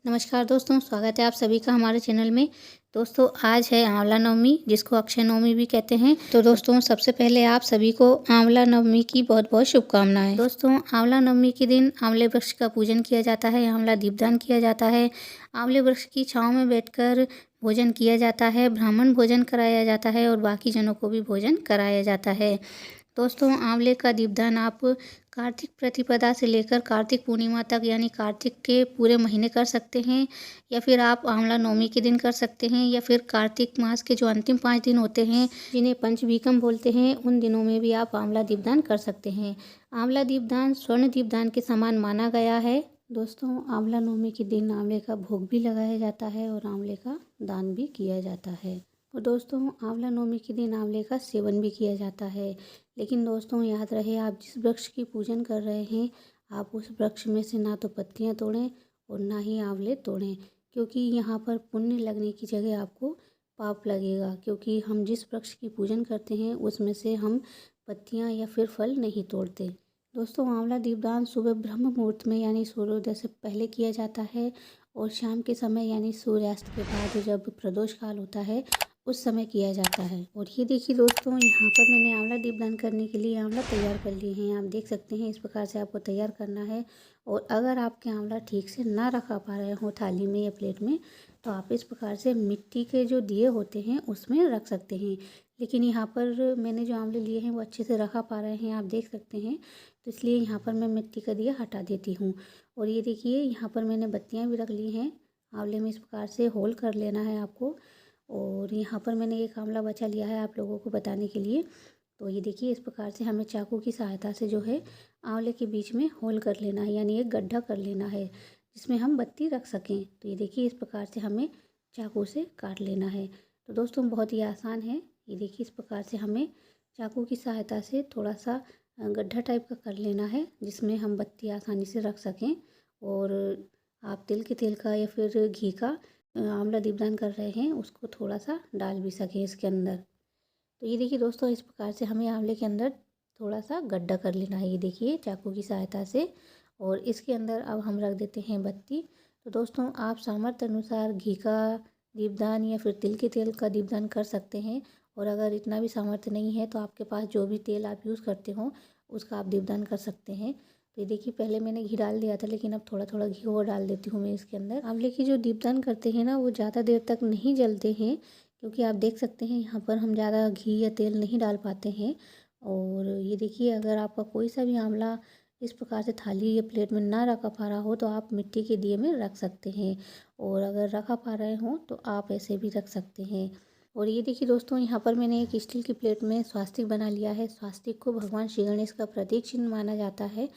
नमस्कार दोस्तों, स्वागत है आप सभी का हमारे चैनल में। दोस्तों आज है आंवला नवमी, जिसको अक्षय नवमी भी कहते हैं। तो दोस्तों सबसे पहले आप सभी को आंवला नवमी की बहुत बहुत शुभकामनाएं। दोस्तों आंवला नवमी के दिन आंवले वृक्ष का पूजन किया जाता है, आंवला दीपदान किया जाता है, आंवले वृक्ष की छाँव में बैठकर भोजन किया जाता है, ब्राह्मण भोजन कराया जाता है और बाकी जनों को भी भोजन कराया जाता है। दोस्तों आंवले का दीपदान आप कार्तिक प्रतिपदा से लेकर कार्तिक पूर्णिमा तक यानी कार्तिक के पूरे महीने कर सकते हैं, या फिर आप आंवला नवमी के दिन कर सकते हैं, या फिर कार्तिक मास के जो अंतिम 5 दिन होते हैं जिन्हें पंचभीकम बोलते हैं, उन दिनों में भी आप आंवला दीपदान कर सकते हैं। आंवला दीपदान स्वर्ण दीपदान के समान माना गया है। दोस्तों आंवला नवमी के दिन आंवले का भोग भी लगाया जाता है और आंवले का दान भी किया जाता है। और दोस्तों आंवला नवमी के दिन आंवले का सेवन भी किया जाता है। लेकिन दोस्तों याद रहे, आप जिस वृक्ष की पूजन कर रहे हैं, आप उस वृक्ष में से ना तो पत्तियां तोड़ें और ना ही आंवले तोड़ें, क्योंकि यहाँ पर पुण्य लगने की जगह आपको पाप लगेगा। क्योंकि हम जिस वृक्ष की पूजन करते हैं उसमें से हम पत्तियां या फिर फल नहीं तोड़ते। दोस्तों आंवला दीपदान सुबह ब्रह्म मुहूर्त में यानी सूर्योदय से पहले किया जाता है और शाम के समय यानी सूर्यास्त के बाद जब प्रदोष काल होता है उस समय किया जाता है। और ये देखिए दोस्तों, यहाँ पर मैंने आंवला दीपदान करने के लिए आंवला तैयार कर लिए हैं। आप देख सकते हैं इस प्रकार से आपको तैयार करना है। और अगर आपके आंवला ठीक से ना रखा पा रहे हो थाली में या प्लेट में, तो आप इस प्रकार से मिट्टी के जो दिए होते हैं उसमें रख सकते हैं। लेकिन यहाँ पर मैंने जो आंवले लिए हैं वो अच्छे से रखा पा रहे हैं, आप देख सकते हैं। तो इसलिए यहाँ पर मैं मिट्टी का दिया हटा देती हूँ। और ये देखिए यहाँ पर मैंने बत्तियाँ भी रख ली हैं। आंवले में इस प्रकार से होल कर लेना है आपको। और यहाँ पर मैंने एक आंवला बचा लिया है आप लोगों को बताने के लिए। तो ये देखिए इस प्रकार से हमें चाकू की सहायता से जो है आंवले के बीच में होल कर लेना है, यानी एक गड्ढा कर लेना है जिसमें हम बत्ती रख सकें। तो ये देखिए इस प्रकार से हमें चाकू से काट लेना है। तो दोस्तों बहुत ही आसान है। ये देखिए इस प्रकार से हमें चाकू की सहायता से थोड़ा सा गड्ढा टाइप का कर लेना है जिसमें हम बत्ती आसानी से रख सकें। और आप तिल के तेल का या फिर घी का आंवला दीपदान कर रहे हैं उसको थोड़ा सा डाल भी सकें इसके अंदर। तो ये देखिए दोस्तों इस प्रकार से हमें आंवले के अंदर थोड़ा सा गड्ढा कर लेना है, ये देखिए चाकू की सहायता से। और इसके अंदर अब हम रख देते हैं बत्ती। तो दोस्तों आप सामर्थ्य अनुसार घी का दीपदान या फिर तिल के तेल का दीपदान कर सकते हैं। और अगर इतना भी सामर्थ्य नहीं है तो आपके पास जो भी तेल आप यूज़ करते हो उसका आप दीपदान कर सकते हैं। तो ये देखिए पहले मैंने घी डाल दिया था, लेकिन अब थोड़ा थोड़ा घी और डाल देती हूँ मैं इसके अंदर। आंवले की जो दीपदान करते हैं ना वो ज़्यादा देर तक नहीं जलते हैं, क्योंकि आप देख सकते हैं यहाँ पर हम ज़्यादा घी या तेल नहीं डाल पाते हैं। और ये देखिए अगर आपका कोई सा भी आंवला इस प्रकार से थाली या प्लेट में ना रखा पा रहा हो तो आप मिट्टी के दिए में रख सकते हैं। और अगर रखा पा रहे हो तो आप ऐसे भी रख सकते हैं। और ये देखिए दोस्तों यहाँ पर मैंने एक स्टील की प्लेट में स्वास्तिक बना लिया है। स्वास्तिक को भगवान श्री गणेश का प्रतीक चिन्ह माना जाता है,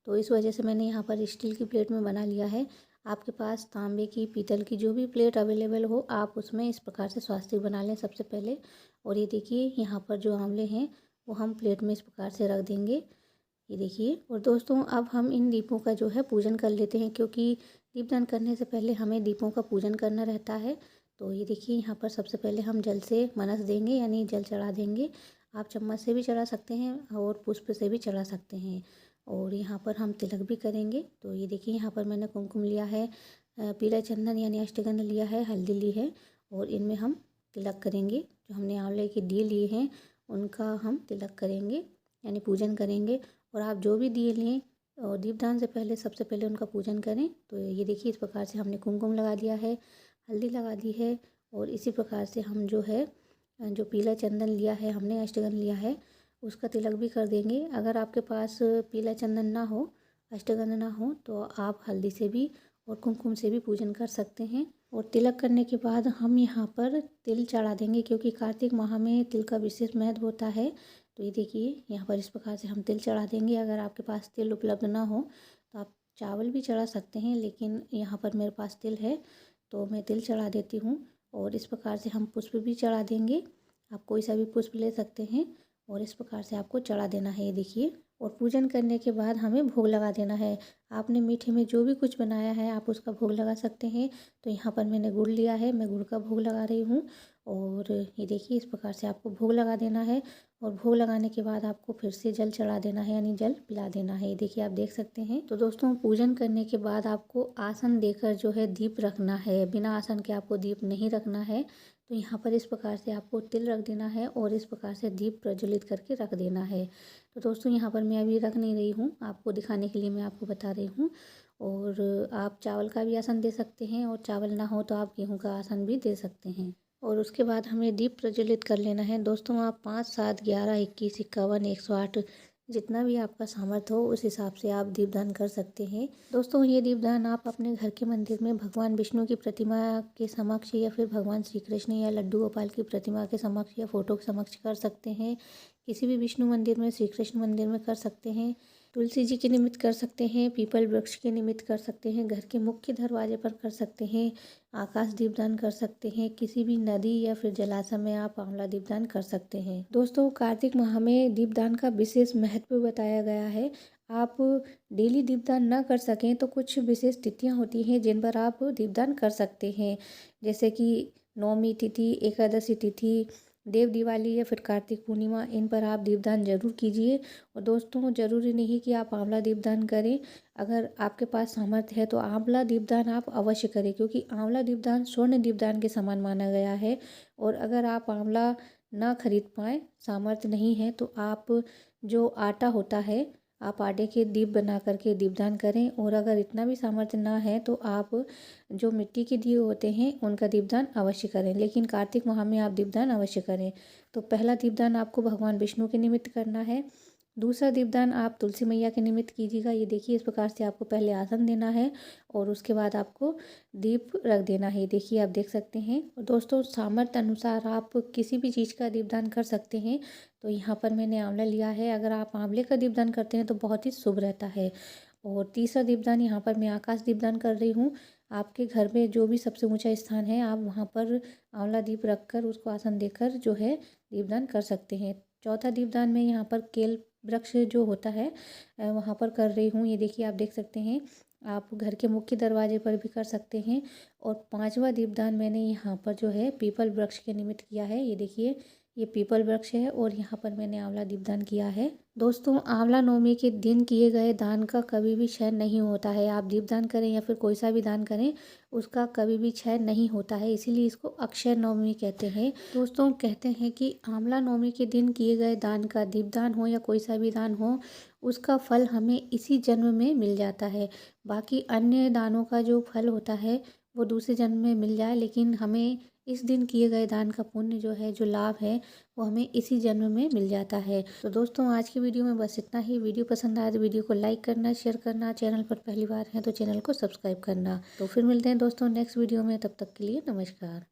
तो इस वजह से मैंने यहाँ पर स्टील की प्लेट में बना लिया है। आपके पास तांबे की, पीतल की जो भी प्लेट अवेलेबल हो आप उसमें इस प्रकार से स्वास्तिक बना लें सबसे पहले। और ये देखिए यहाँ पर जो आंवले हैं वो हम प्लेट में इस प्रकार से रख देंगे, ये देखिए। और दोस्तों अब हम इन दीपों का जो है पूजन कर लेते हैं, क्योंकि दीपदान करने से पहले हमें दीपों का पूजन करना रहता है। तो ये देखिए यहाँ पर सबसे पहले हम जल से मनस देंगे, यानी जल चढ़ा देंगे। आप चम्मच से भी चढ़ा सकते हैं और पुष्प से भी चढ़ा सकते हैं। और यहाँ पर हम तिलक भी करेंगे। तो ये देखिए यहाँ पर मैंने कुमकुम लिया है, पीला चंदन यानी अष्टगंध लिया है, हल्दी ली है, और इनमें हम तिलक करेंगे। जो हमने आंवले के दिए लिए हैं उनका हम तिलक करेंगे यानी पूजन करेंगे। और आप जो भी दिए लें और दीपदान से पहले सबसे पहले उनका पूजन करें। तो ये देखिए इस प्रकार से हमने कुमकुम लगा दिया है, हल्दी लगा दी है, और इसी प्रकार से हम जो है जो पीला चंदन लिया है हमने, अष्टगंध लिया है, उसका तिलक भी कर देंगे। अगर आपके पास पीला चंदन ना हो, अष्टगंध ना हो, तो आप हल्दी से भी और कुमकुम से भी पूजन कर सकते हैं। और तिलक करने के बाद हम यहाँ पर तिल चढ़ा देंगे, क्योंकि कार्तिक माह में तिल का विशेष महत्व होता है। तो ये देखिए यहाँ पर इस प्रकार से हम तिल चढ़ा देंगे। अगर आपके पास तिल उपलब्ध ना हो तो आप चावल भी चढ़ा सकते हैं, लेकिन यहाँ पर मेरे पास तिल है तो मैं तिल चढ़ा देती हूँ। और इस प्रकार से हम पुष्प भी चढ़ा देंगे। आप कोई सा भी पुष्प ले सकते हैं और इस प्रकार से आपको चढ़ा देना है, ये देखिए। और पूजन करने के बाद हमें भोग लगा देना है। आपने मीठे में जो भी कुछ बनाया है आप उसका भोग लगा सकते हैं। तो यहाँ पर मैंने गुड़ लिया है, मैं गुड़ का भोग लगा रही हूँ। और ये देखिए इस प्रकार से आपको भोग लगा देना है। और भोग लगाने के बाद आपको फिर से जल चढ़ा देना है, यानी जल पिला देना है। देखिए आप देख सकते हैं। तो दोस्तों पूजन करने के बाद आपको आसन देकर जो है दीप रखना है। बिना आसन के आपको दीप नहीं रखना है। तो यहाँ पर इस प्रकार से आपको तिल रख देना है और इस प्रकार से दीप प्रज्वलित करके रख देना है। तो दोस्तों यहाँ पर मैं अभी रख नहीं रही हूँ, आपको दिखाने के लिए मैं आपको बता रही हूँ। और आप चावल का भी आसन दे सकते हैं और चावल ना हो तो आप गेहूँ का आसन भी दे सकते हैं। और उसके बाद हमें दीप प्रज्वलित कर लेना है। दोस्तों आप 5, 7, 11, 21, 51, 108 जितना भी आपका सामर्थ्य हो उस हिसाब से आप दीपदान कर सकते हैं। दोस्तों ये दीपदान आप अपने घर के मंदिर में भगवान विष्णु की प्रतिमा के समक्ष या फिर भगवान श्री कृष्ण या लड्डू गोपाल की प्रतिमा के समक्ष या फोटो के समक्ष कर सकते हैं। किसी भी विष्णु मंदिर में, श्री कृष्ण मंदिर में कर सकते हैं। तुलसी जी के निमित्त कर सकते हैं, पीपल वृक्ष के निमित्त कर सकते हैं, घर के मुख्य दरवाजे पर कर सकते हैं, आकाश दीपदान कर सकते हैं, किसी भी नदी या फिर जलाशय में आप आंवला दीपदान कर सकते हैं। दोस्तों कार्तिक माह में दीपदान का विशेष महत्व बताया गया है। आप डेली दीपदान न कर सकें तो कुछ विशेष तिथियां होती हैं जिन पर आप दीपदान कर सकते हैं, जैसे कि नवमी तिथि, एकादशी तिथि, देव दिवाली या फिर कार्तिक पूर्णिमा, इन पर आप दीपदान जरूर कीजिए। और दोस्तों ज़रूरी नहीं कि आप आंवला दीपदान करें, अगर आपके पास सामर्थ्य है तो आंवला दीपदान आप अवश्य करें, क्योंकि आंवला दीपदान स्वर्ण दीपदान के समान माना गया है। और अगर आप आंवला ना खरीद पाएँ, सामर्थ्य नहीं है, तो आप जो आटा होता है आप आटे के दीप बना करके दीपदान करें। और अगर इतना भी सामर्थ्य ना है तो आप जो मिट्टी के दिए होते हैं उनका दीपदान अवश्य करें, लेकिन कार्तिक माह में आप दीपदान अवश्य करें। तो पहला दीपदान आपको भगवान विष्णु के निमित्त करना है। दूसरा दीपदान आप तुलसी मैया के निमित्त कीजिएगा। ये देखिए इस प्रकार से आपको पहले आसन देना है और उसके बाद आपको दीप रख देना है। देखिए आप देख सकते हैं। और दोस्तों सामर्थ्य अनुसार आप किसी भी चीज़ का दीपदान कर सकते हैं। तो यहाँ पर मैंने आंवला लिया है, अगर आप आंवले का दीपदान करते हैं तो बहुत ही शुभ रहता है। और तीसरा दीपदान यहाँ पर मैं आकाश दीपदान कर रही हूँ। आपके घर में जो भी सबसे ऊंचा स्थान है आप वहाँ पर आंवला दीप रखकर उसको आसन देकर जो है दीपदान कर सकते हैं। चौथा दीपदान में यहाँ पर केल वृक्ष जो होता है वहाँ पर कर रही हूँ। ये देखिए आप देख सकते हैं। आप घर के मुख्य दरवाजे पर भी कर सकते हैं। और पांचवा दीपदान मैंने यहाँ पर जो है पीपल वृक्ष के निमित्त किया है। ये देखिए ये पीपल वृक्ष है और यहाँ पर मैंने आंवला दीपदान किया है। दोस्तों आंवला नवमी के दिन किए गए दान का कभी भी क्षय नहीं होता है। आप दीपदान करें या फिर कोई सा भी दान करें, उसका कभी भी क्षय नहीं होता है, इसीलिए इसको अक्षय नवमी कहते हैं। दोस्तों कहते हैं कि आंवला नवमी के दिन किए गए दान का, दीपदान हो या कोई सा भी दान हो, उसका फल हमें इसी जन्म में मिल जाता है। बाकी अन्य दानों का जो फल होता है वो दूसरे जन्म में मिल जाए, लेकिन हमें इस दिन किए गए दान का पुण्य जो है, जो लाभ है, वो हमें इसी जन्म में मिल जाता है। तो दोस्तों आज की वीडियो में बस इतना ही। वीडियो पसंद आए तो वीडियो को लाइक करना, शेयर करना, चैनल पर पहली बार है तो चैनल को सब्सक्राइब करना। तो फिर मिलते हैं दोस्तों नेक्स्ट वीडियो में, तब तक के लिए नमस्कार।